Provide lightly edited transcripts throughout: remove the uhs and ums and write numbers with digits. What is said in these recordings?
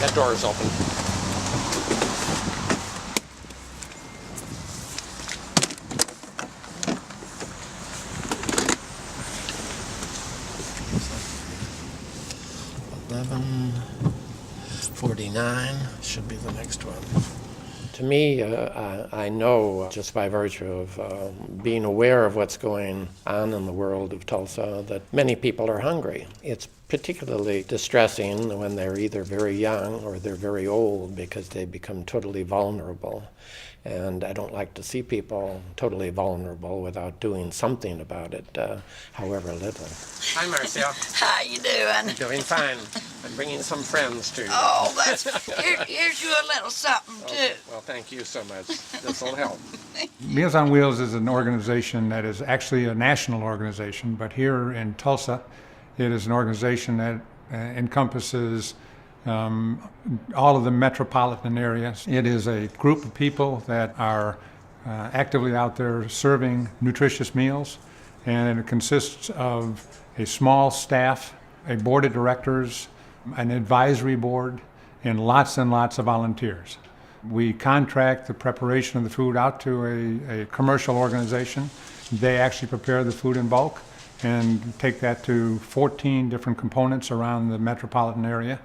That door is open. $11.49 should be the next one. To me, I know just by virtue of being aware of what's going on in the world of Tulsa that many people are hungry. It's particularly distressing when they're either very young or they're very old because they become totally vulnerable. And I don't like to see people totally vulnerable without doing something about it, however little. Hi, Marcia. How you doing? Doing fine. I'm bringing some friends to you. Oh, here's you a little something, too. Well, thank you so much. This will help. Meals on Wheels is an organization that is actually a national organization, but here in Tulsa, it is an organization that encompasses all of the metropolitan areas. It is a group of people that are actively out there serving nutritious meals, and it consists of a small staff, a board of directors, an advisory board, and lots of volunteers. We contract the preparation of the food out to a commercial organization. They actually prepare the food in bulk and take that to 14 different components around the metropolitan area.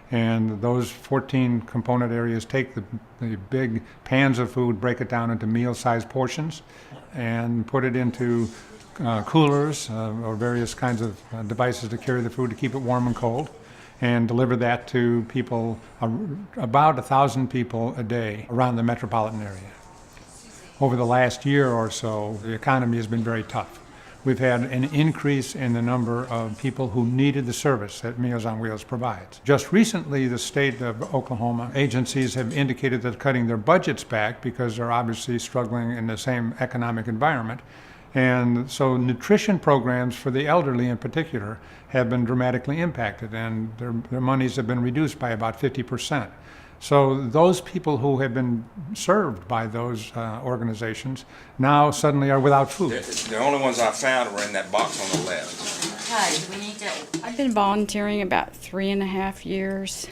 And those 14 component areas take the big pans of food, break it down into meal-sized portions, and put it into coolers or various kinds of devices to carry the food to keep it warm and cold, and deliver that to people, about 1,000 people a day around the metropolitan area. Over the last year or so, the economy has been very tough. We've had an increase in the number of people who needed the service that Meals on Wheels provides. Just recently, the state of Oklahoma agencies have indicated that cutting their budgets back because they're obviously struggling in the same economic environment. And so nutrition programs for the elderly in particular have been dramatically impacted, and their monies have been reduced by about 50%. So those people who have been served by those organizations now suddenly are without food. The only ones I found were in that box on the left. Okay, we need to... I've been volunteering about 3.5 years.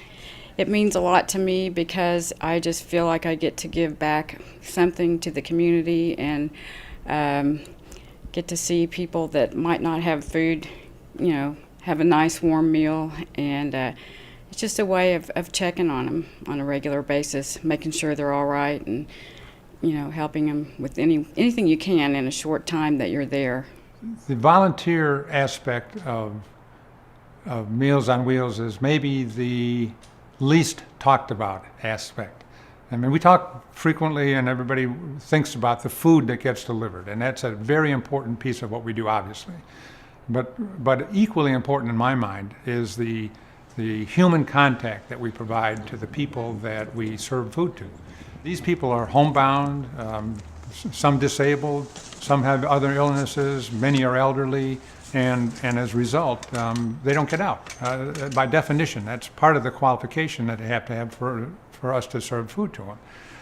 It means a lot to me because I just feel like I get to give back something to the community and get to see people that might not have food, have a nice warm meal, and it's just a way of checking on them on a regular basis, making sure they're all right, and helping them with anything you can in a short time that you're there. The volunteer aspect of Meals on Wheels is maybe the least talked about aspect. I mean, we talk frequently and everybody thinks about the food that gets delivered, and that's a very important piece of what we do, obviously. But equally important in my mind is the human contact that we provide to the people that we serve food to. These people are homebound, some disabled, some have other illnesses, many are elderly, and as a result, they don't get out. By definition, that's part of the qualification that they have to have for us to serve food to them.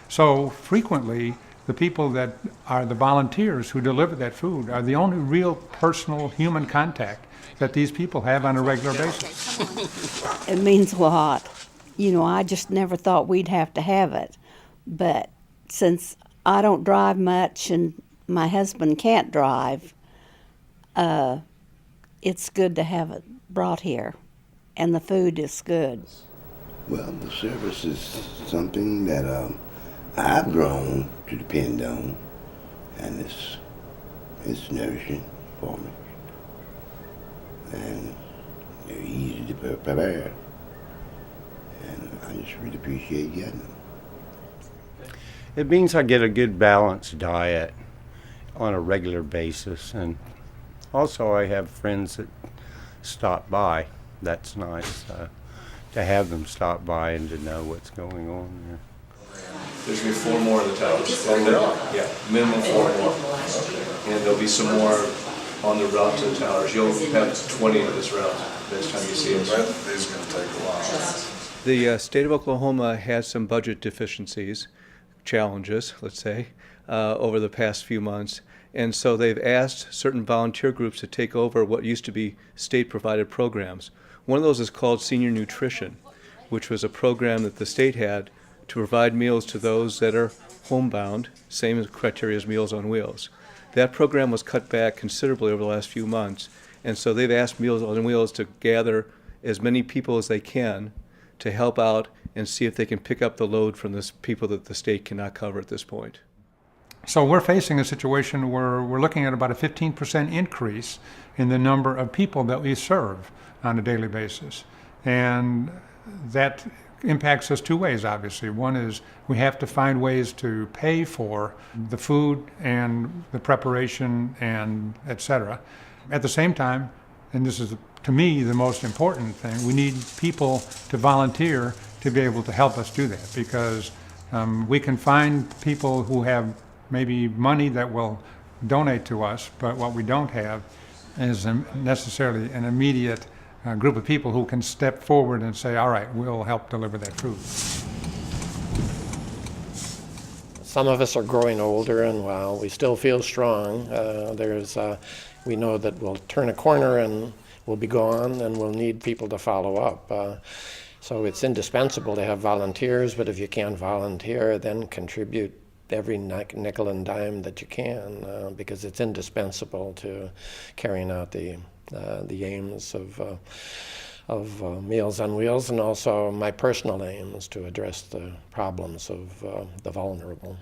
So frequently, the people that are the volunteers who deliver that food are the only real personal human contact that these people have on a regular basis. It means a lot. I just never thought we'd have to have it. But since I don't drive much and my husband can't drive, it's good to have it brought here. And the food is good. Well, the service is something that I've grown to depend on, and it's nourishing for me. And they're easy to prepare, and I just really appreciate getting them. It means I get a good balanced diet on a regular basis, and also I have friends that stop by. That's nice to have them stop by and to know what's going on there. There's going to be 4 more of the towers. Yeah, minimum 4 more. And there'll be some more on the route to the towers. You'll have 20 of this route next time you see us. This is going to take a while. The state of Oklahoma has some budget deficiencies, challenges, let's say, over the past few months. And so they've asked certain volunteer groups to take over what used to be state-provided programs. One of those is called senior nutrition. which was a program that the state had to provide meals to those that are homebound, same criteria as Meals on Wheels. That program was cut back considerably over the last few months, and so they've asked Meals on Wheels to gather as many people as they can to help out and see if they can pick up the load from the people that the state cannot cover at this point. So we're facing a situation where we're looking at about a 15% increase in the number of people that we serve on a daily basis. And that impacts us two ways, obviously. One is we have to find ways to pay for the food and the preparation and et cetera. At the same time, and this is to me the most important thing, we need people to volunteer to be able to help us do that, because we can find people who have maybe money that will donate to us, but what we don't have is necessarily an immediate group of people who can step forward and say, all right, we'll help deliver that food. Some of us are growing older, and while we still feel strong, we know that we'll turn a corner and we'll be gone, and we'll need people to follow up. So it's indispensable to have volunteers, but if you can't volunteer, then contribute every nickel and dime that you can, because it's indispensable to carrying out the aims of Meals on Wheels, and also my personal aims to address the problems of the vulnerable.